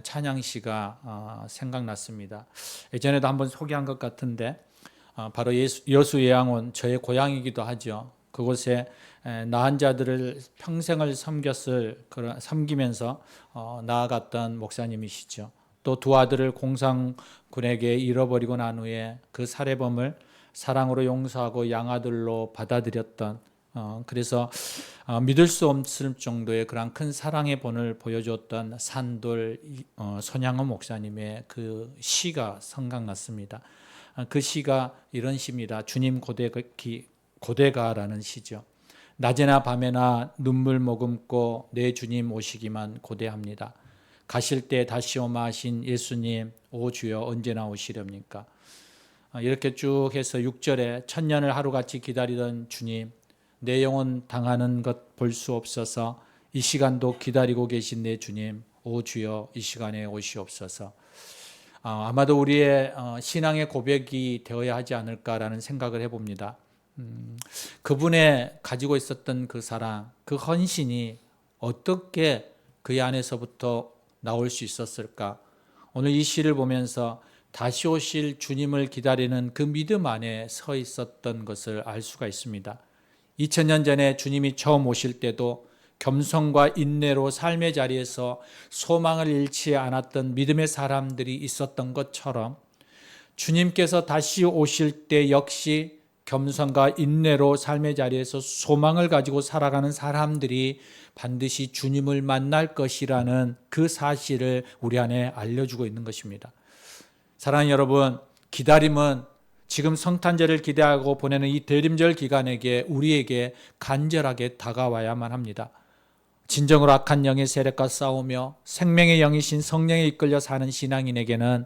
찬양시가 생각났습니다. 예전에도 한번 소개한 것 같은데 바로 여수예양원 저의 고향이기도 하죠. 그곳에 나은 자들을 평생을 섬기면서 나아갔던 목사님이시죠. 또 두 아들을 공산군에게 잃어버리고 난 후에 그 살해범을 사랑으로 용서하고 양아들로 받아들였던 그래서 믿을 수 없을 정도의 그런 큰 사랑의 본을 보여주었던 산돌 손양원 목사님의 그 시가 생각났습니다. 그 시가 이런 시입니다. 주님 고대가라는 시죠. 낮에나 밤에나 눈물 머금고 내 주님 오시기만 고대합니다. 가실 때 다시 오마 하신 예수님, 오 주여 언제나 오시렵니까? 이렇게 쭉 해서 6절에 천년을 하루같이 기다리던 주님, 내 영혼 당하는 것 볼 수 없어서 이 시간도 기다리고 계신 내 주님, 오 주여 이 시간에 오시옵소서. 아마도 우리의 신앙의 고백이 되어야 하지 않을까라는 생각을 해봅니다. 그분의 가지고 있었던 그 사랑, 그 헌신이 어떻게 그의 안에서부터 나올 수 있었을까? 오늘 이 시를 보면서 다시 오실 주님을 기다리는 그 믿음 안에 서 있었던 것을 알 수가 있습니다. 2000년 전에 주님이 처음 오실 때도 겸손과 인내로 삶의 자리에서 소망을 잃지 않았던 믿음의 사람들이 있었던 것처럼 주님께서 다시 오실 때 역시 겸손과 인내로 삶의 자리에서 소망을 가지고 살아가는 사람들이 반드시 주님을 만날 것이라는 그 사실을 우리 안에 알려주고 있는 것입니다. 사랑하는 여러분, 기다림은 지금 성탄절을 기대하고 보내는 이 대림절 기간에게 우리에게 간절하게 다가와야만 합니다. 진정으로 악한 영의 세력과 싸우며 생명의 영이신 성령에 이끌려 사는 신앙인에게는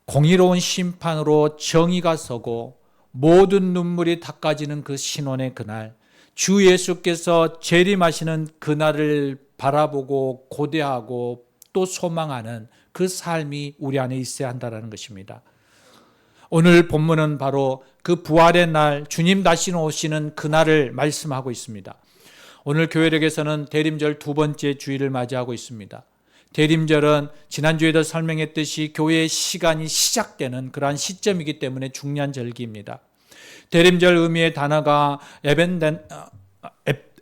공의로운 심판으로 정의가 서고 모든 눈물이 닦아지는 그 신혼의 그날, 주 예수께서 재림하시는 그날을 바라보고 고대하고 또 소망하는 그 삶이 우리 안에 있어야 한다는 것입니다. 오늘 본문은 바로 그 부활의 날, 주님 다시 오시는 그날을 말씀하고 있습니다. 오늘 교회력에서는 대림절 두 번째 주일을 맞이하고 있습니다. 대림절은 지난주에도 설명했듯이 교회의 시간이 시작되는 그러한 시점이기 때문에 중요한 절기입니다. 대림절 의미의 단어가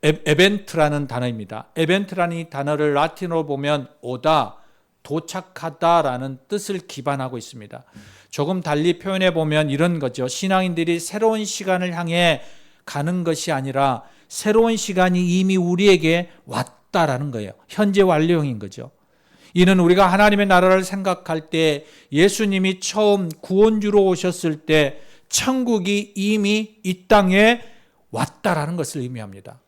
에벤트라는 단어입니다. 에벤트라는 이 단어를 라틴어로 보면 오다, 도착하다라는 뜻을 기반하고 있습니다. 조금 달리 표현해 보면 이런 거죠. 신앙인들이 새로운 시간을 향해 가는 것이 아니라 새로운 시간이 이미 우리에게 왔다라는 거예요. 현재 완료형인 거죠. 이는 우리가 하나님의 나라를 생각할 때 예수님이 처음 구원주로 오셨을 때 천국이 이미 이 땅에 왔다라는 것을 의미합니다.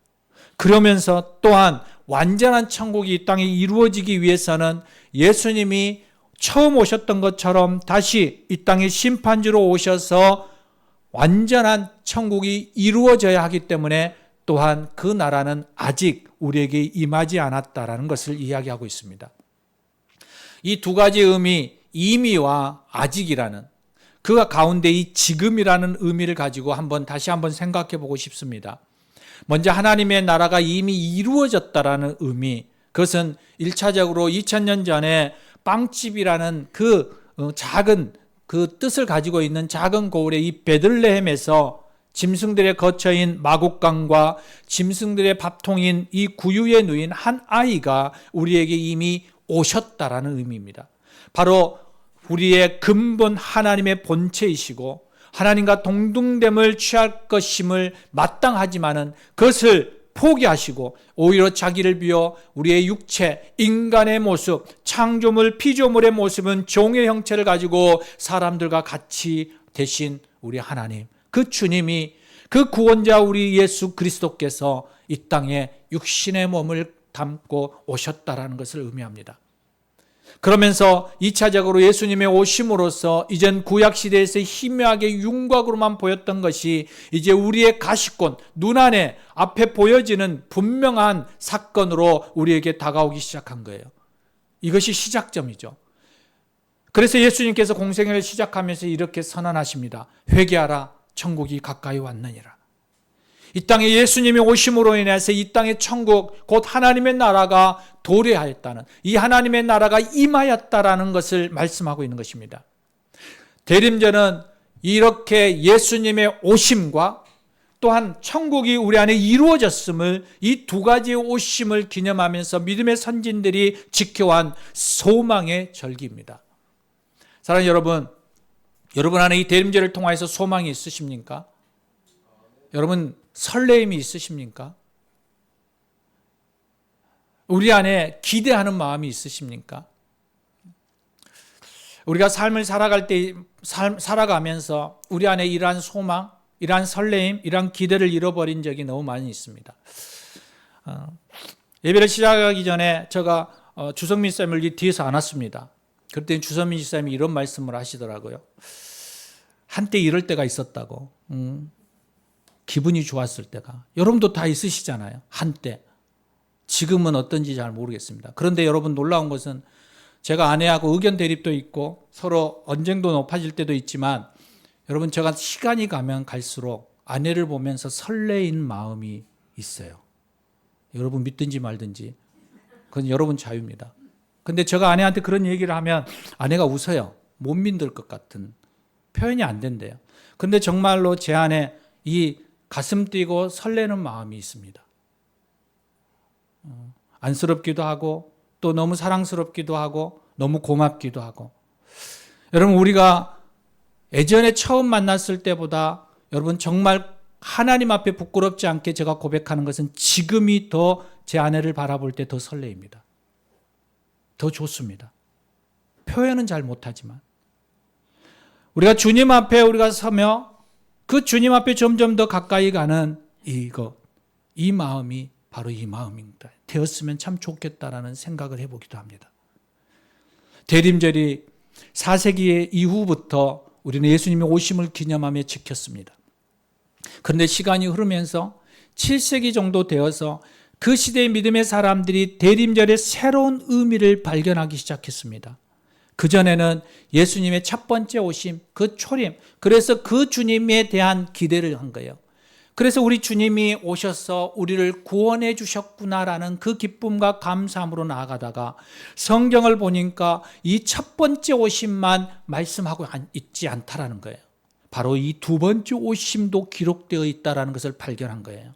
그러면서 또한 완전한 천국이 이 땅에 이루어지기 위해서는 예수님이 처음 오셨던 것처럼 다시 이 땅에 심판주로 오셔서 완전한 천국이 이루어져야 하기 때문에 또한 그 나라는 아직 우리에게 임하지 않았다라는 것을 이야기하고 있습니다. 이 두 가지 의미, 이미와 아직이라는 그 가운데 이 지금이라는 의미를 가지고 다시 한번 생각해 보고 싶습니다. 먼저 하나님의 나라가 이미 이루어졌다라는 의미, 그것은 1차적으로 2000년 전에 빵집이라는 그 작은 그 뜻을 가지고 있는 작은 고을의 이 베들레헴에서 짐승들의 거처인 마곡간과 짐승들의 밥통인 이 구유에 누인 한 아이가 우리에게 이미 오셨다라는 의미입니다. 바로 우리의 근본 하나님의 본체이시고 하나님과 동등됨을 취할 것임을 마땅하지만은 그것을 포기하시고 오히려 자기를 비워 우리의 육체, 인간의 모습, 창조물, 피조물의 모습은 종의 형체를 가지고 사람들과 같이 되신 우리 하나님, 그 주님이 그 구원자 우리 예수 그리스도께서 이 땅에 육신의 몸을 담고 오셨다라는 것을 의미합니다. 그러면서 2차적으로 예수님의 오심으로써 이전 구약시대에서 희미하게 윤곽으로만 보였던 것이 이제 우리의 가시권, 눈안에 앞에 보여지는 분명한 사건으로 우리에게 다가오기 시작한 거예요. 이것이 시작점이죠. 그래서 예수님께서 공생애를 시작하면서 이렇게 선언하십니다. 회개하라, 천국이 가까이 왔느니라. 이 땅에 예수님이 오심으로 인해서 이 땅의 천국, 곧 하나님의 나라가 도래하였다는, 이 하나님의 나라가 임하였다라는 것을 말씀하고 있는 것입니다. 대림절은 이렇게 예수님의 오심과 또한 천국이 우리 안에 이루어졌음을, 이 두 가지의 오심을 기념하면서 믿음의 선진들이 지켜온 소망의 절기입니다. 사랑하는 여러분, 여러분 안에 이 대림절을 통하여서 소망이 있으십니까? 여러분 설레임이 있으십니까? 우리 안에 기대하는 마음이 있으십니까? 우리가 삶을 살아갈 때, 살아가면서 우리 안에 이러한 소망, 이러한 설레임, 이러한 기대를 잃어버린 적이 너무 많이 있습니다. 예배를 시작하기 전에 제가 주성민 쌤을 뒤에서 안았습니다. 그때 주성민 쌤이 이런 말씀을 하시더라고요. 한때 이럴 때가 있었다고. 기분이 좋았을 때가. 여러분도 다 있으시잖아요. 한때. 지금은 어떤지 잘 모르겠습니다. 그런데 여러분 놀라운 것은 제가 아내하고 의견 대립도 있고 서로 언쟁도 높아질 때도 있지만 여러분 제가 시간이 가면 갈수록 아내를 보면서 설레인 마음이 있어요. 여러분 믿든지 말든지 그건 여러분 자유입니다. 근데 제가 아내한테 그런 얘기를 하면 아내가 웃어요. 못 믿을 것 같은 표현이 안 된대요. 근데 정말로 제 안에 이 가슴 뛰고 설레는 마음이 있습니다. 안쓰럽기도 하고 또 너무 사랑스럽기도 하고 너무 고맙기도 하고. 여러분 우리가 예전에 처음 만났을 때보다 여러분 정말 하나님 앞에 부끄럽지 않게 제가 고백하는 것은 지금이 더 제 아내를 바라볼 때 더 설레입니다. 더 좋습니다. 표현은 잘 못하지만 우리가 주님 앞에 우리가 서며 그 주님 앞에 점점 더 가까이 가는 이 마음이 바로 이 마음입니다. 되었으면 참 좋겠다라는 생각을 해보기도 합니다. 대림절이 4세기 이후부터 우리는 예수님의 오심을 기념하며 지켰습니다. 그런데 시간이 흐르면서 7세기 정도 되어서 그 시대의 믿음의 사람들이 대림절의 새로운 의미를 발견하기 시작했습니다. 그전에는 예수님의 첫 번째 오심, 그 초림, 그래서 그 주님에 대한 기대를 한 거예요. 그래서 우리 주님이 오셔서 우리를 구원해 주셨구나라는 그 기쁨과 감사함으로 나아가다가 성경을 보니까 이 첫 번째 오심만 말씀하고 있지 않다라는 거예요. 바로 이 두 번째 오심도 기록되어 있다는 것을 발견한 거예요.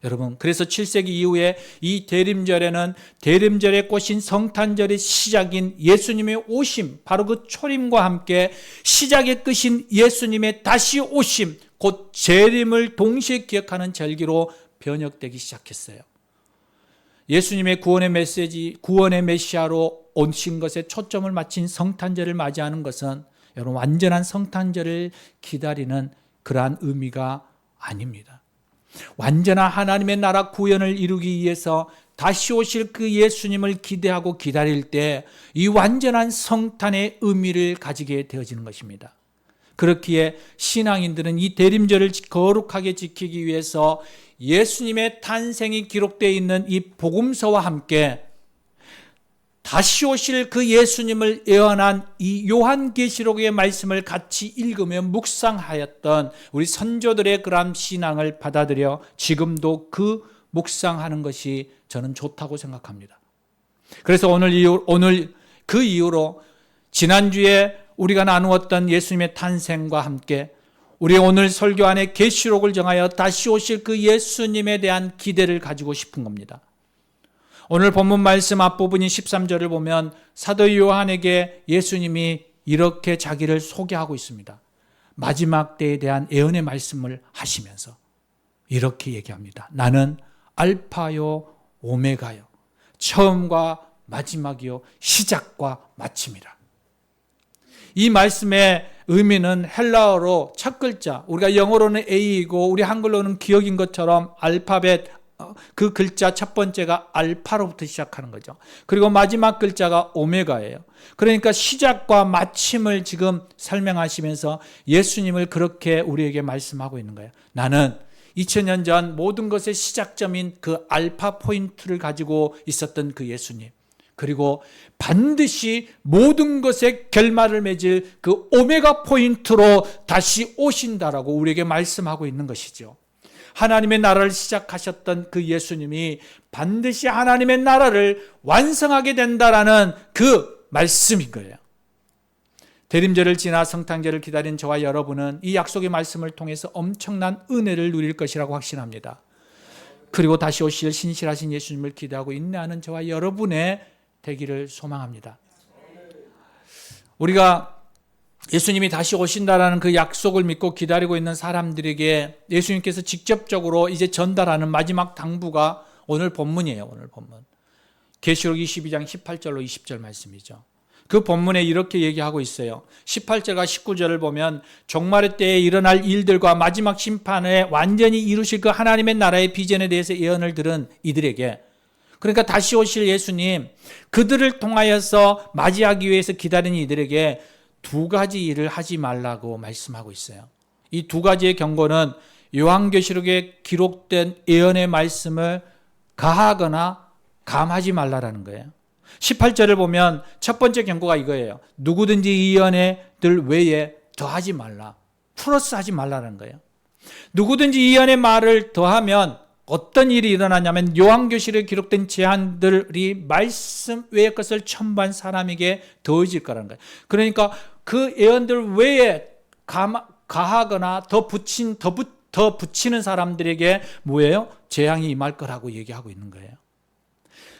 여러분, 그래서 7세기 이후에 이 대림절에는 대림절의 꽃인 성탄절의 시작인 예수님의 오심, 바로 그 초림과 함께 시작의 끝인 예수님의 다시 오심, 곧 재림을 동시에 기억하는 절기로 번역되기 시작했어요. 예수님의 구원의 메시지, 구원의 메시아로 오신 것에 초점을 맞춘 성탄절을 맞이하는 것은 여러분 완전한 성탄절을 기다리는 그러한 의미가 아닙니다. 완전한 하나님의 나라 구원을 이루기 위해서 다시 오실 그 예수님을 기대하고 기다릴 때 이 완전한 성탄의 의미를 가지게 되어지는 것입니다. 그렇기에 신앙인들은 이 대림절을 거룩하게 지키기 위해서 예수님의 탄생이 기록되어 있는 이 복음서와 함께 다시 오실 그 예수님을 예언한 이 요한계시록의 말씀을 같이 읽으며 묵상하였던 우리 선조들의 그런 신앙을 받아들여 지금도 그 묵상하는 것이 저는 좋다고 생각합니다. 그래서 오늘 그 이후로 지난주에 우리가 나누었던 예수님의 탄생과 함께 우리 오늘 설교 안에 계시록을 정하여 다시 오실 그 예수님에 대한 기대를 가지고 싶은 겁니다. 오늘 본문 말씀 앞부분인 13절을 보면 사도 요한에게 예수님이 이렇게 자기를 소개하고 있습니다. 마지막 때에 대한 예언의 말씀을 하시면서 이렇게 얘기합니다. 나는 알파요 오메가요, 처음과 마지막이요 시작과 마침이라. 이 말씀의 의미는 헬라어로 첫 글자, 우리가 영어로는 A이고 우리 한글로는 기억인 것처럼 알파벳, 그 글자 첫 번째가 알파로부터 시작하는 거죠. 그리고 마지막 글자가 오메가예요. 그러니까 시작과 마침을 지금 설명하시면서 예수님을 그렇게 우리에게 말씀하고 있는 거예요. 나는 2000년 전 모든 것의 시작점인 그 알파 포인트를 가지고 있었던 그 예수님, 그리고 반드시 모든 것의 결말을 맺을 그 오메가 포인트로 다시 오신다라고 우리에게 말씀하고 있는 것이죠. 하나님의 나라를 시작하셨던 그 예수님이 반드시 하나님의 나라를 완성하게 된다라는 그 말씀인 거예요. 대림절을 지나 성탄절을 기다린 저와 여러분은 이 약속의 말씀을 통해서 엄청난 은혜를 누릴 것이라고 확신합니다. 그리고 다시 오실 신실하신 예수님을 기대하고 인내하는 저와 여러분의 되기를 소망합니다. 우리가 예수님이 다시 오신다라는 그 약속을 믿고 기다리고 있는 사람들에게 예수님께서 직접적으로 이제 전달하는 마지막 당부가 오늘 본문이에요. 오늘 본문. 계시록 22장 18절로 20절 말씀이죠. 그 본문에 이렇게 얘기하고 있어요. 18절과 19절을 보면 종말의 때에 일어날 일들과 마지막 심판에 완전히 이루실 그 하나님의 나라의 비전에 대해서 예언을 들은 이들에게, 그러니까 다시 오실 예수님, 그들을 통하여서 맞이하기 위해서 기다리는 이들에게 두 가지 일을 하지 말라고 말씀하고 있어요. 이 두 가지의 경고는 요한계시록에 기록된 예언의 말씀을 가하거나 감하지 말라라는 거예요. 18절을 보면 첫 번째 경고가 이거예요. 누구든지 이 예언들 외에 더하지 말라. 플러스 하지 말라는 거예요. 누구든지 이 예언의 말을 더하면 어떤 일이 일어나냐면 요한계시록에 기록된 제한들이 말씀 외의 것을 첨부한 사람에게 더해질 거라는 거예요. 그러니까 그 예언들 외에 가하거나 더 붙이는 사람들에게 뭐예요? 재앙이 임할 거라고 얘기하고 있는 거예요.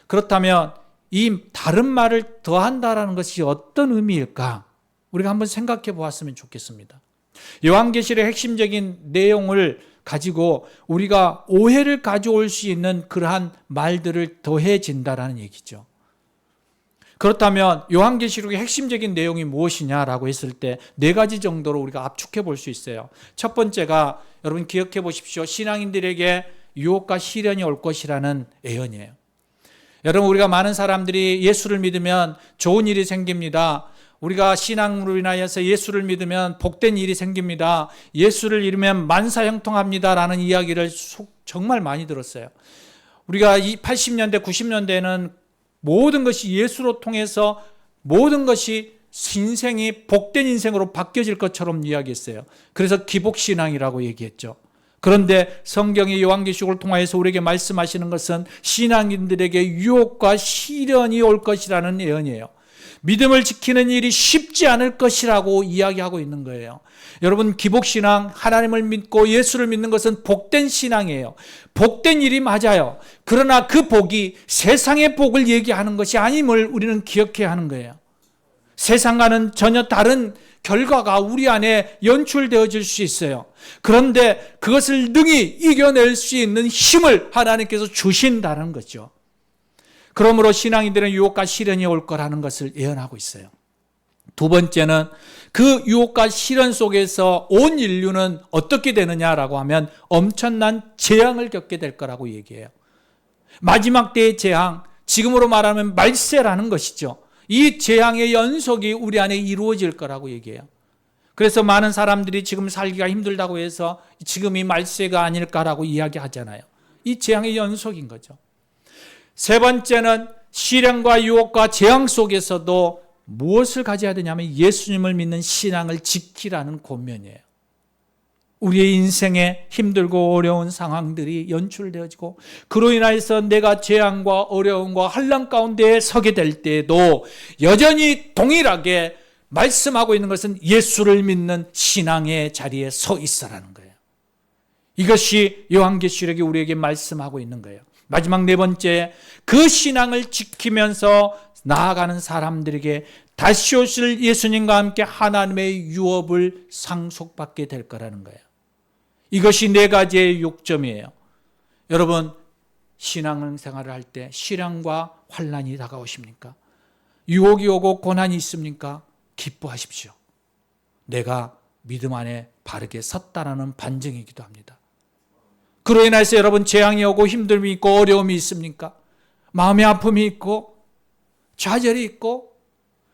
그렇다면 이 다른 말을 더한다라는 것이 어떤 의미일까? 우리가 한번 생각해 보았으면 좋겠습니다. 요한계시록의 핵심적인 내용을 가지고 우리가 오해를 가져올 수 있는 그러한 말들을 더해진다라는 얘기죠. 그렇다면 요한계시록의 핵심적인 내용이 무엇이냐라고 했을 때 네 가지 정도로 우리가 압축해 볼 수 있어요. 첫 번째가 여러분 기억해 보십시오. 신앙인들에게 유혹과 시련이 올 것이라는 예언이에요. 여러분, 우리가 많은 사람들이 예수를 믿으면 좋은 일이 생깁니다. 우리가 신앙으로 인하여서 예수를 믿으면 복된 일이 생깁니다. 예수를 믿으면 만사형통합니다라는 이야기를 정말 많이 들었어요. 우리가 이 80년대, 90년대에는 모든 것이 예수로 통해서 모든 것이 인생이 복된 인생으로 바뀌어질 것처럼 이야기했어요. 그래서 기복신앙이라고 얘기했죠. 그런데 성경의 요한계시록을 통하여서 우리에게 말씀하시는 것은 신앙인들에게 유혹과 시련이 올 것이라는 예언이에요. 믿음을 지키는 일이 쉽지 않을 것이라고 이야기하고 있는 거예요. 여러분, 기복신앙, 하나님을 믿고 예수를 믿는 것은 복된 신앙이에요. 복된 일이 맞아요. 그러나 그 복이 세상의 복을 얘기하는 것이 아님을 우리는 기억해야 하는 거예요. 세상과는 전혀 다른 결과가 우리 안에 연출되어질 수 있어요. 그런데 그것을 능히 이겨낼 수 있는 힘을 하나님께서 주신다는 거죠. 그러므로 신앙인들은 유혹과 시련이 올 거라는 것을 예언하고 있어요. 두 번째는 그 유혹과 시련 속에서 온 인류는 어떻게 되느냐라고 하면 엄청난 재앙을 겪게 될 거라고 얘기해요. 마지막 때의 재앙, 지금으로 말하면 말세라는 것이죠. 이 재앙의 연속이 우리 안에 이루어질 거라고 얘기해요. 그래서 많은 사람들이 지금 살기가 힘들다고 해서 지금이 말세가 아닐까라고 이야기하잖아요. 이 재앙의 연속인 거죠. 세 번째는 시련과 유혹과 재앙 속에서도 무엇을 가져야 되냐면 예수님을 믿는 신앙을 지키라는 권면이에요. 우리의 인생에 힘들고 어려운 상황들이 연출되어지고 그로 인해서 내가 재앙과 어려움과 환난 가운데 서게 될 때에도 여전히 동일하게 말씀하고 있는 것은 예수를 믿는 신앙의 자리에 서 있어라는 거예요. 이것이 요한계시록이 우리에게 말씀하고 있는 거예요. 마지막 네 번째, 그 신앙을 지키면서 나아가는 사람들에게 다시 오실 예수님과 함께 하나님의 유업을 상속받게 될 거라는 거예요. 이것이 네 가지의 요점이에요. 여러분, 신앙생활을 할 때 시련과 환난이 다가오십니까? 유혹이 오고 고난이 있습니까? 기뻐하십시오. 내가 믿음 안에 바르게 섰다라는 반증이기도 합니다. 그로 인해서 여러분 재앙이 오고 힘듦이 있고 어려움이 있습니까? 마음의 아픔이 있고 좌절이 있고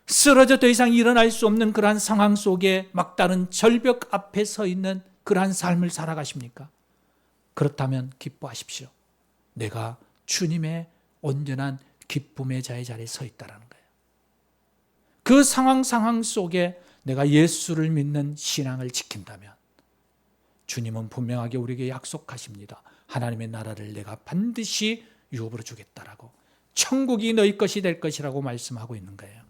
쓰러져 더 이상 일어날 수 없는 그러한 상황 속에 막다른 절벽 앞에 서 있는 그러한 삶을 살아가십니까? 그렇다면 기뻐하십시오. 내가 주님의 온전한 기쁨의 자리에 서 있다는 거예요. 그 상황 속에 내가 예수를 믿는 신앙을 지킨다면 주님은 분명하게 우리에게 약속하십니다. 하나님의 나라를 내가 반드시 유업으로 주겠다라고. 천국이 너희 것이 될 것이라고 말씀하고 있는 거예요.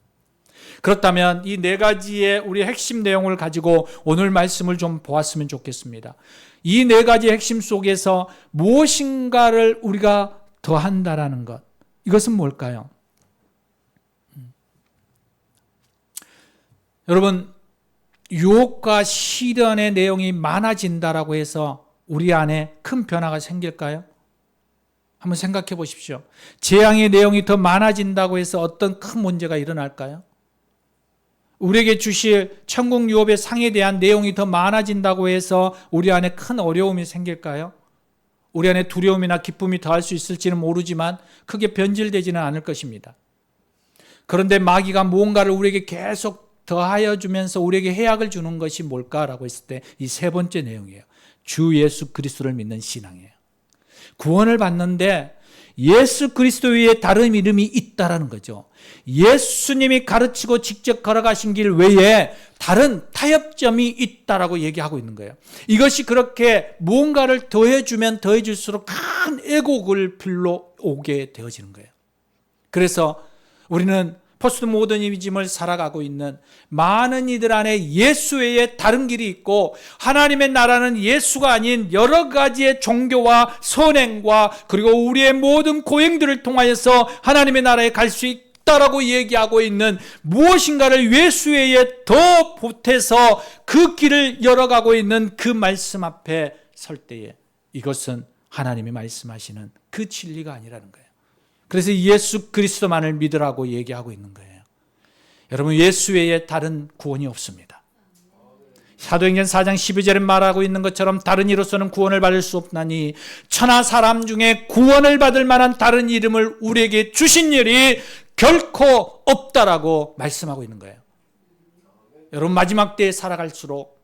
그렇다면 이 네 가지의 우리 핵심 내용을 가지고 오늘 말씀을 좀 보았으면 좋겠습니다. 이 네 가지 핵심 속에서 무엇인가를 우리가 더한다라는 것, 이것은 뭘까요? 여러분, 유혹과 시련의 내용이 많아진다라고 해서 우리 안에 큰 변화가 생길까요? 한번 생각해 보십시오. 재앙의 내용이 더 많아진다고 해서 어떤 큰 문제가 일어날까요? 우리에게 주실 천국 유업의 상에 대한 내용이 더 많아진다고 해서 우리 안에 큰 어려움이 생길까요? 우리 안에 두려움이나 기쁨이 더할 수 있을지는 모르지만 크게 변질되지는 않을 것입니다. 그런데 마귀가 무언가를 우리에게 계속 더하여 주면서 우리에게 해악을 주는 것이 뭘까라고 했을 때 이 세 번째 내용이에요. 주 예수 그리스도를 믿는 신앙이에요. 구원을 받는데 예수 그리스도 외에 다른 이름이 있다라는 거죠. 예수님이 가르치고 직접 걸어가신 길 외에 다른 타협점이 있다라고 얘기하고 있는 거예요. 이것이 그렇게 무언가를 더해주면 더해줄수록 큰 애곡을 불러오게 되어지는 거예요. 그래서 우리는 포스트 모더니즘을 살아가고 있는 많은 이들 안에 예수 외에 다른 길이 있고 하나님의 나라는 예수가 아닌 여러 가지의 종교와 선행과 그리고 우리의 모든 고행들을 통하여서 하나님의 나라에 갈 수 있다라고 얘기하고 있는 무엇인가를 예수 외에 더 보태서 그 길을 열어가고 있는 그 말씀 앞에 설 때에 이것은 하나님이 말씀하시는 그 진리가 아니라는 거예요. 그래서 예수 그리스도만을 믿으라고 얘기하고 있는 거예요. 여러분, 예수 외에 다른 구원이 없습니다. 사도행전 4장 12절에 말하고 있는 것처럼 다른 이로서는 구원을 받을 수 없나니 천하 사람 중에 구원을 받을 만한 다른 이름을 우리에게 주신 일이 결코 없다라고 말씀하고 있는 거예요. 여러분, 마지막 때에 살아갈수록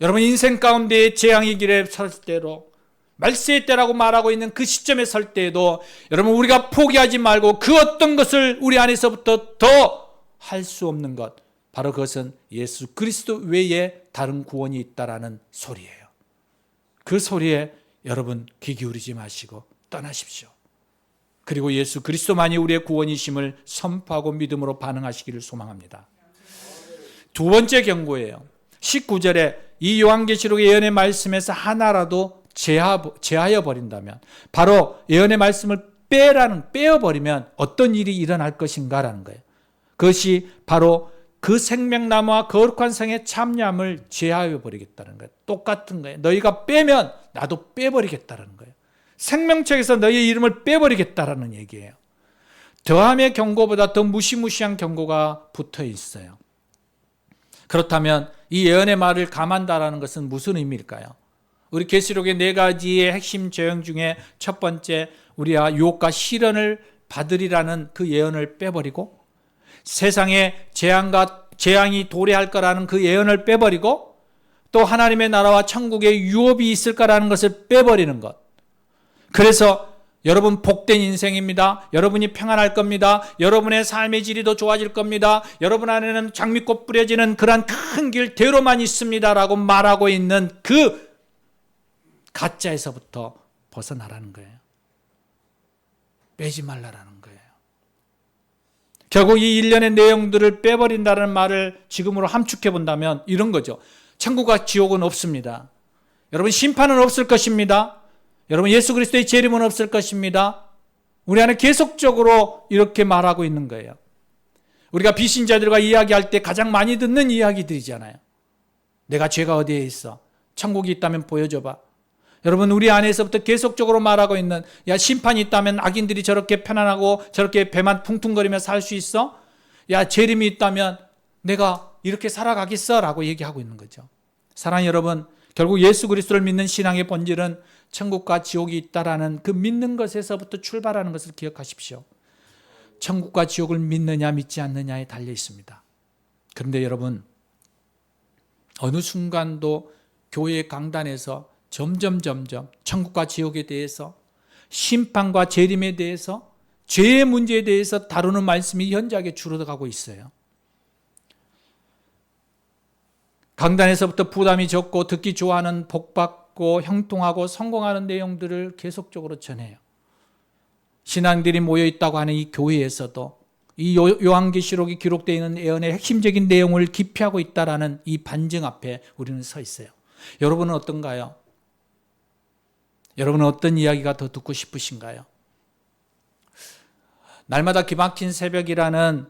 여러분 인생 가운데의 재앙의 길에 설 때로 말세의 때라고 말하고 있는 그 시점에 설 때에도 여러분 우리가 포기하지 말고 그 어떤 것을 우리 안에서부터 더 할 수 없는 것, 바로 그것은 예수 그리스도 외에 다른 구원이 있다라는 소리예요. 그 소리에 여러분 귀 기울이지 마시고 떠나십시오. 그리고 예수 그리스도만이 우리의 구원이심을 선포하고 믿음으로 반응하시기를 소망합니다. 두 번째 경고예요. 19절에 이 요한계시록의 예언의 말씀에서 하나라도 제하여 버린다면, 바로 예언의 말씀을 빼어버리면 어떤 일이 일어날 것인가라는 거예요. 그것이 바로 그 생명나무와 거룩한 성의 참여함을 제하여 버리겠다는 거예요. 똑같은 거예요. 너희가 빼면 나도 빼버리겠다는 거예요. 생명책에서 너희의 이름을 빼버리겠다라는 얘기예요. 더함의 경고보다 더 무시무시한 경고가 붙어 있어요. 그렇다면 이 예언의 말을 감한다라는 것은 무슨 의미일까요? 우리 계시록의 네 가지의 핵심 재앙 중에 첫 번째, 우리가 유혹과 시련을 받으리라는 그 예언을 빼버리고, 세상에 재앙이 도래할 거라는 그 예언을 빼버리고, 또 하나님의 나라와 천국의 유업이 있을 거라는 것을 빼버리는 것. 그래서 여러분 복된 인생입니다. 여러분이 평안할 겁니다. 여러분의 삶의 질이 더 좋아질 겁니다. 여러분 안에는 장미꽃 뿌려지는 그러한 큰 길 대로만 있습니다라고 말하고 있는 그 가짜에서부터 벗어나라는 거예요. 빼지 말라라는 거예요. 결국 이 일련의 내용들을 빼버린다는 말을 지금으로 함축해 본다면 이런 거죠. 천국과 지옥은 없습니다. 여러분, 심판은 없을 것입니다. 여러분, 예수 그리스도의 재림은 없을 것입니다. 우리 안에 계속적으로 이렇게 말하고 있는 거예요. 우리가 비신자들과 이야기할 때 가장 많이 듣는 이야기들이잖아요. 내가 죄가 어디에 있어? 천국이 있다면 보여줘봐. 여러분, 우리 안에서부터 계속적으로 말하고 있는, 야, 심판이 있다면 악인들이 저렇게 편안하고 저렇게 배만 퉁퉁거리며 살 수 있어? 야, 재림이 있다면 내가 이렇게 살아가겠어? 라고 얘기하고 있는 거죠. 사랑하는 여러분, 결국 예수 그리스도를 믿는 신앙의 본질은 천국과 지옥이 있다라는 그 믿는 것에서부터 출발하는 것을 기억하십시오. 천국과 지옥을 믿느냐 믿지 않느냐에 달려 있습니다. 그런데 여러분, 어느 순간도 교회 강단에서 점점 천국과 지옥에 대해서, 심판과 재림에 대해서, 죄의 문제에 대해서 다루는 말씀이 현저하게 줄어들어가고 있어요. 강단에서부터 부담이 적고 듣기 좋아하는 복받고 형통하고 성공하는 내용들을 계속적으로 전해요. 신앙들이 모여 있다고 하는 이 교회에서도 이 요한계시록이 기록되어 있는 예언의 핵심적인 내용을 기피하고 있다라는 이 반증 앞에 우리는 서 있어요. 여러분은 어떤가요? 여러분은 어떤 이야기가 더 듣고 싶으신가요? 날마다 기막힌 새벽이라는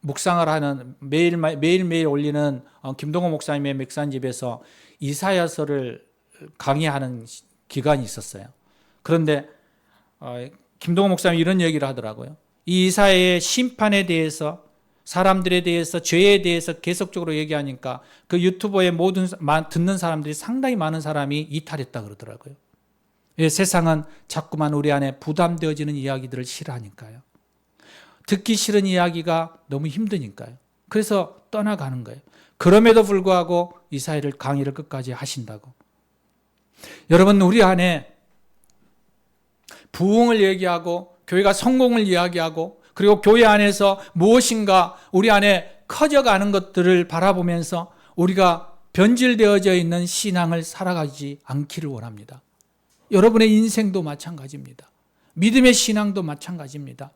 묵상을 하는 매일매일 올리는 김동호 목사님의 묵상집에서 이사야서를 강의하는 기간이 있었어요. 그런데 김동호 목사님이 이런 얘기를 하더라고요. 이 이사야의 심판에 대해서, 사람들에 대해서, 죄에 대해서 계속적으로 얘기하니까 그 유튜버의 모든 듣는 사람들이 상당히 많은 사람이 이탈했다 그러더라고요. 세상은 자꾸만 우리 안에 부담되어지는 이야기들을 싫어하니까요. 듣기 싫은 이야기가 너무 힘드니까요. 그래서 떠나가는 거예요. 그럼에도 불구하고 이사야를 강의를 끝까지 하신다고. 여러분, 우리 안에 부흥을 얘기하고 교회가 성공을 이야기하고 그리고 교회 안에서 무엇인가 우리 안에 커져가는 것들을 바라보면서 우리가 변질되어져 있는 신앙을 살아가지 않기를 원합니다. 여러분의 인생도 마찬가지입니다. 믿음의 신앙도 마찬가지입니다.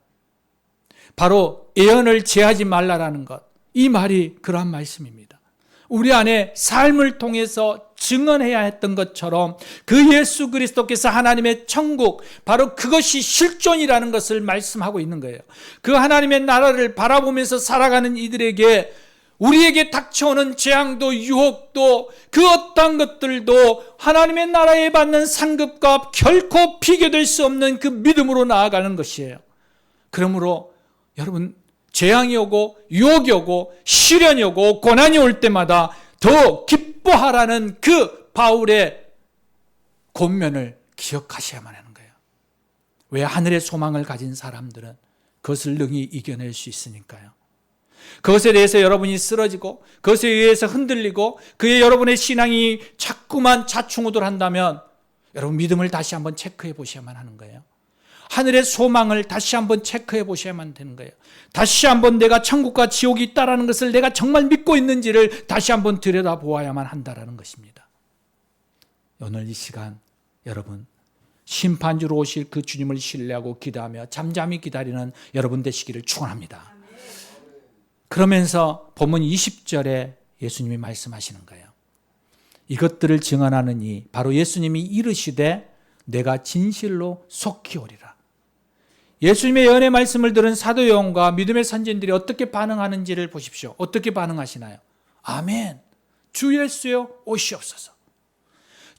바로 예언을 제하지 말라라는 것, 이 말이 그러한 말씀입니다. 우리 안에 삶을 통해서 증언해야 했던 것처럼 그 예수 그리스도께서 하나님의 천국, 바로 그것이 실존이라는 것을 말씀하고 있는 거예요. 그 하나님의 나라를 바라보면서 살아가는 이들에게 우리에게 닥쳐오는 재앙도 유혹도 그 어떠한 것들도 하나님의 나라에 받는 상급과 결코 비교될 수 없는 그 믿음으로 나아가는 것이에요. 그러므로 여러분, 재앙이 오고 유혹이 오고 시련이 오고 고난이 올 때마다 더 기뻐하라는 그 바울의 권면을 기억하셔야만 하는 거예요. 왜? 하늘의 소망을 가진 사람들은 그것을 능히 이겨낼 수 있으니까요. 그것에 대해서 여러분이 쓰러지고 그것에 의해서 흔들리고 그에 여러분의 신앙이 자꾸만 좌충우돌한다면 여러분 믿음을 다시 한번 체크해 보셔야만 하는 거예요. 하늘의 소망을 다시 한번 체크해 보셔야만 되는 거예요. 다시 한번 내가 천국과 지옥이 있다는 것을 내가 정말 믿고 있는지를 다시 한번 들여다보아야만 한다는 것입니다. 오늘 이 시간 여러분 심판주로 오실 그 주님을 신뢰하고 기도하며 잠잠히 기다리는 여러분 되시기를 축원합니다. 그러면서 본문 20절에 예수님이 말씀하시는 거예요. 이것들을 증언하느니 바로 예수님이 이르시되 내가 진실로 속히 오리라. 예수님의 예언의 말씀을 들은 사도 요한과 믿음의 선진들이 어떻게 반응하는지를 보십시오. 어떻게 반응하시나요? 아멘. 주 예수여 오시옵소서.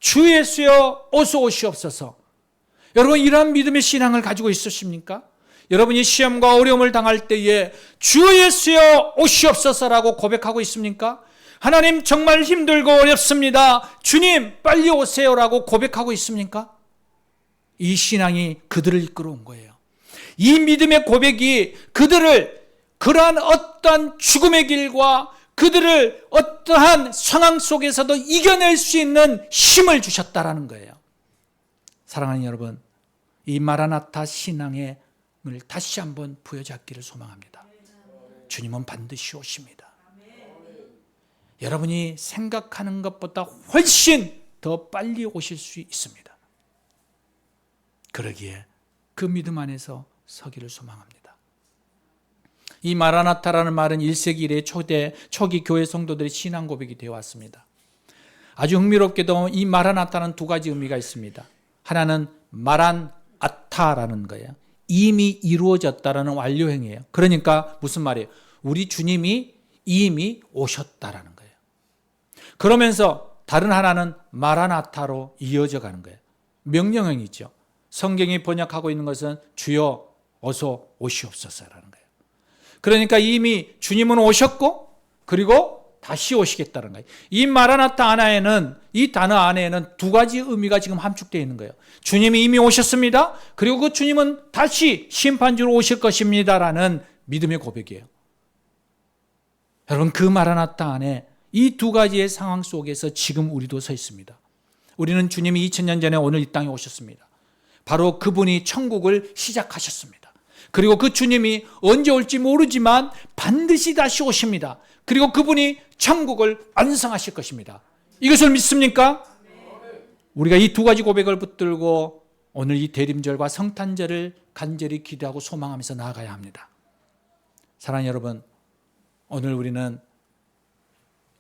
주 예수여 어서 오시옵소서. 여러분 이러한 믿음의 신앙을 가지고 있으십니까? 여러분이 시험과 어려움을 당할 때에 주 예수여 오시옵소서라고 고백하고 있습니까? 하나님 정말 힘들고 어렵습니다. 주님 빨리 오세요라고 고백하고 있습니까? 이 신앙이 그들을 이끌어온 거예요. 이 믿음의 고백이 그들을 그러한 어떠한 죽음의 길과 그들을 어떠한 상황 속에서도 이겨낼 수 있는 힘을 주셨다라는 거예요. 사랑하는 여러분, 이 마라나타 신앙을 다시 한번 부여잡기를 소망합니다. 주님은 반드시 오십니다. 여러분이 생각하는 것보다 훨씬 더 빨리 오실 수 있습니다. 그러기에 그 믿음 안에서 서기를 소망합니다. 이 마라나타라는 말은 1세기 이래 초기 교회 성도들의 신앙 고백이 되어 왔습니다. 아주 흥미롭게도 이 마라나타는 두 가지 의미가 있습니다. 하나는 마란아타라는 거예요. 이미 이루어졌다라는 완료행이에요. 그러니까 무슨 말이에요? 우리 주님이 이미 오셨다라는 거예요. 그러면서 다른 하나는 마라나타로 이어져 가는 거예요. 명령형이죠. 성경이 번역하고 있는 것은 주여 어서 오시옵소서라는 거예요. 그러니까 이미 주님은 오셨고 그리고 다시 오시겠다는 거예요. 이 마라나타 안에는, 이 단어 안에는 두 가지 의미가 지금 함축되어 있는 거예요. 주님이 이미 오셨습니다. 그리고 그 주님은 다시 심판주로 오실 것입니다라는 믿음의 고백이에요. 여러분 그 마라나타 안에 이 두 가지의 상황 속에서 지금 우리도 서 있습니다. 우리는 주님이 2000년 전에 오늘 이 땅에 오셨습니다. 바로 그분이 천국을 시작하셨습니다. 그리고 그 주님이 언제 올지 모르지만 반드시 다시 오십니다. 그리고 그분이 천국을 완성하실 것입니다. 이것을 믿습니까? 우리가 이 두 가지 고백을 붙들고 오늘 이 대림절과 성탄절을 간절히 기도하고 소망하면서 나아가야 합니다. 사랑하는 여러분, 오늘 우리는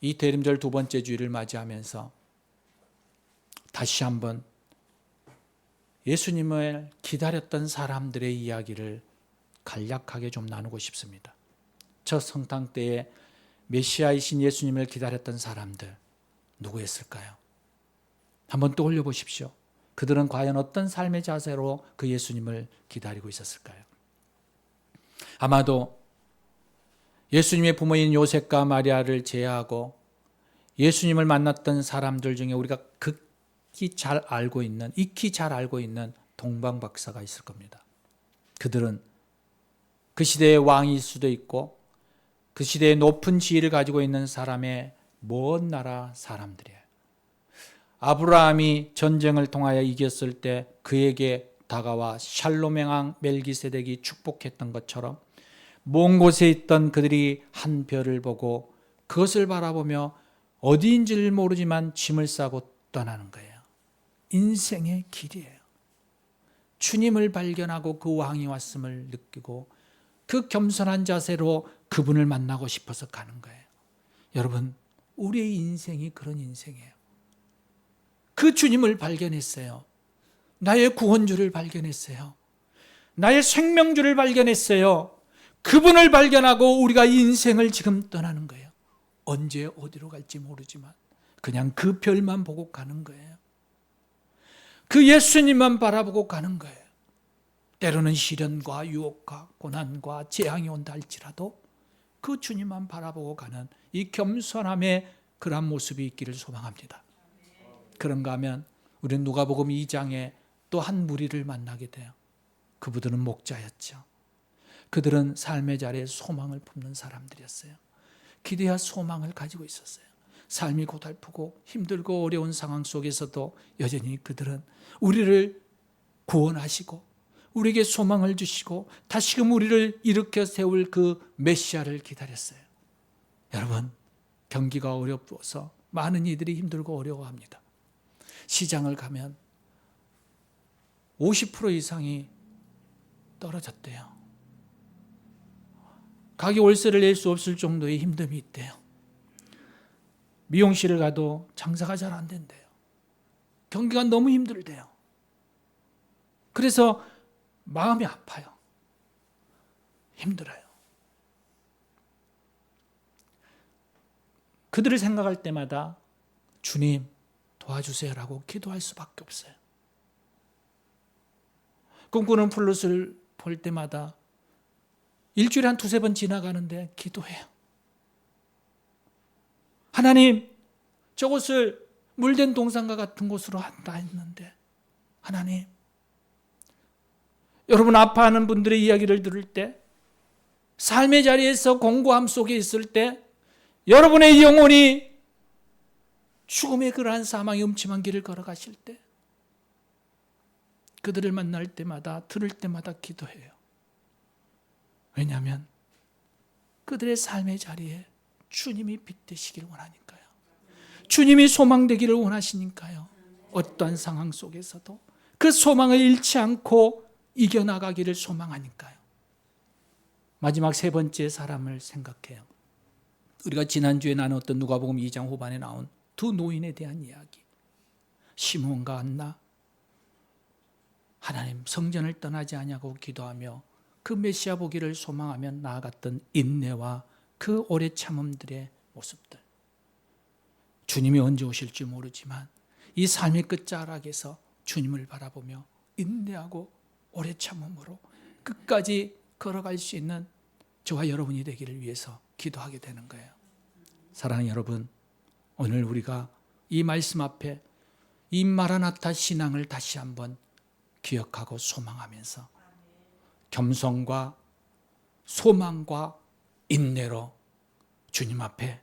이 대림절 두 번째 주일을 맞이하면서 다시 한번 예수님을 기다렸던 사람들의 이야기를 간략하게 좀 나누고 싶습니다. 첫 성탄 때에 메시아이신 예수님을 기다렸던 사람들 누구였을까요? 한번 떠올려 보십시오. 그들은 과연 어떤 삶의 자세로 그 예수님을 기다리고 있었을까요? 아마도 예수님의 부모인 요셉과 마리아를 제외하고 예수님을 만났던 사람들 중에 우리가 익히 잘 알고 있는 동방 박사가 있을 겁니다. 그들은 그 시대의 왕일 수도 있고 그 시대의 높은 지위를 가지고 있는 사람의 먼 나라 사람들이에요. 아브라함이 전쟁을 통하여 이겼을 때 그에게 다가와 샬롬의 왕 멜기세덱이 축복했던 것처럼 먼 곳에 있던 그들이 한 별을 보고 그것을 바라보며 어디인지를 모르지만 짐을 싸고 떠나는 거예요. 인생의 길이에요. 주님을 발견하고 그 왕이 왔음을 느끼고 그 겸손한 자세로 그분을 만나고 싶어서 가는 거예요. 여러분, 우리의 인생이 그런 인생이에요. 그 주님을 발견했어요. 나의 구원주를 발견했어요. 나의 생명주를 발견했어요. 그분을 발견하고 우리가 인생을 지금 떠나는 거예요. 언제 어디로 갈지 모르지만 그냥 그 별만 보고 가는 거예요. 그 예수님만 바라보고 가는 거예요. 때로는 시련과 유혹과 고난과 재앙이 온다 할지라도 그 주님만 바라보고 가는 이 겸손함의 그런 모습이 있기를 소망합니다. 그런가 하면 우리는 누가복음 2장에 또 한 무리를 만나게 돼요. 그분들은 목자였죠. 그들은 삶의 자리에 소망을 품는 사람들이었어요. 기대와 소망을 가지고 있었어요. 삶이 고달프고 힘들고 어려운 상황 속에서도 여전히 그들은 우리를 구원하시고 우리에게 소망을 주시고 다시금 우리를 일으켜 세울 그 메시아를 기다렸어요. 여러분, 경기가 어려워서 많은 이들이 힘들고 어려워합니다. 시장을 가면 50% 이상이 떨어졌대요. 가게 월세를 낼 수 없을 정도의 힘듦이 있대요. 미용실을 가도 장사가 잘 안 된대요. 경기가 너무 힘들대요. 그래서 마음이 아파요. 힘들어요. 그들을 생각할 때마다 주님 도와주세요라고 기도할 수밖에 없어요. 꿈꾸는 플룻을 볼 때마다 일주일에 한 두세 번 지나가는데 기도해요. 하나님, 저곳을 물된 동산과 같은 곳으로 한다 했는데 하나님, 여러분 아파하는 분들의 이야기를 들을 때 삶의 자리에서 공고함 속에 있을 때 여러분의 영혼이 죽음의 그러한 사망의 음침한 길을 걸어가실 때 그들을 만날 때마다 들을 때마다 기도해요. 왜냐하면 그들의 삶의 자리에 주님이 빛되시기를 원하니까요. 주님이 소망되기를 원하시니까요. 어떠한 상황 속에서도 그 소망을 잃지 않고 이겨나가기를 소망하니까요. 마지막 세 번째 사람을 생각해요. 우리가 지난주에 나눴던 누가복음 2장 후반에 나온 두 노인에 대한 이야기. 시몬과 안나, 하나님 성전을 떠나지 아니하고 기도하며 그 메시아 보기를 소망하며 나아갔던 인내와 그 오래 참음들의 모습들. 주님이 언제 오실지 모르지만 이 삶의 끝자락에서 주님을 바라보며 인내하고 오래 참음으로 끝까지 걸어갈 수 있는 저와 여러분이 되기를 위해서 기도하게 되는 거예요. 사랑하는 여러분, 오늘 우리가 이 말씀 앞에 이 마라나타 신앙을 다시 한번 기억하고 소망하면서 겸손과 소망과 인내로 주님 앞에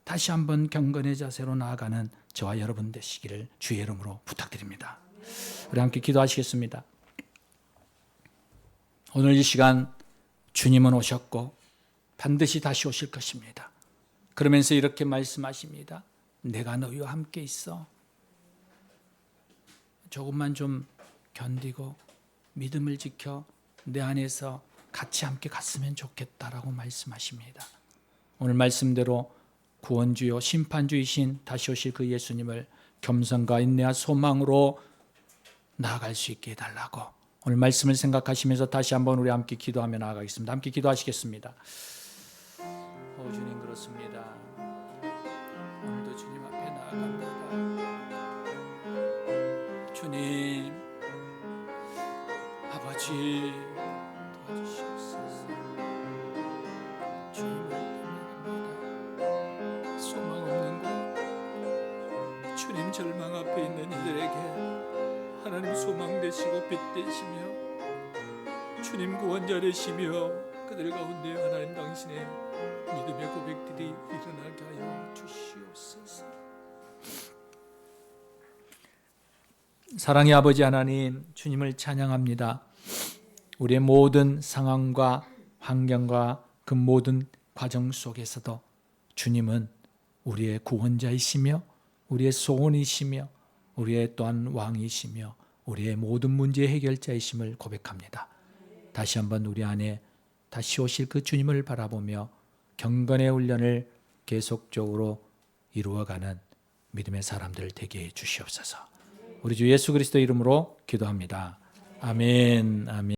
다시 한번 경건의 자세로 나아가는 저와 여러분 되시기를 주의 이름으로 부탁드립니다. 우리 함께 기도하시겠습니다. 오늘 이 시간 주님은 오셨고 반드시 다시 오실 것입니다. 그러면서 이렇게 말씀하십니다. 내가 너희와 함께 있어. 조금만 좀 견디고 믿음을 지켜 내 안에서 같이 함께 갔으면 좋겠다라고 말씀하십니다. 오늘 말씀대로 구원주요 심판주이신 다시 오실 그 예수님을 겸손과 인내와 소망으로 나아갈 수 있게 해달라고 오늘 말씀을 생각하시면서 다시 한번 우리 함께 기도하며 나아가겠습니다. 함께 기도하시겠습니다. 주님, 그렇습니다. 오늘도 주님 앞에 나아갑니다. 주님, 아버지 도와주시옵소서. 주님을 떠나갑니다. 소망 없는 곳, 주님 절망 앞에 있는 이들에게 하나님 소망 되시고 빛 되시며 주님 구원자 되시며 그들 가운데 하나님 당신의 믿음의 고백들이 일어나게 하여 주시옵소서. 사랑의 아버지 하나님, 주님을 찬양합니다. 우리의 모든 상황과 환경과 그 모든 과정 속에서도 주님은 우리의 구원자이시며 우리의 소원이시며 우리의 또한 왕이시며 우리의 모든 문제 해결자이심을 고백합니다. 다시 한번 우리 안에 다시 오실 그 주님을 바라보며 경건의 훈련을 계속적으로 이루어가는 믿음의 사람들 되게 해 주시옵소서. 우리 주 예수 그리스도 이름으로 기도합니다. 아멘. 아멘.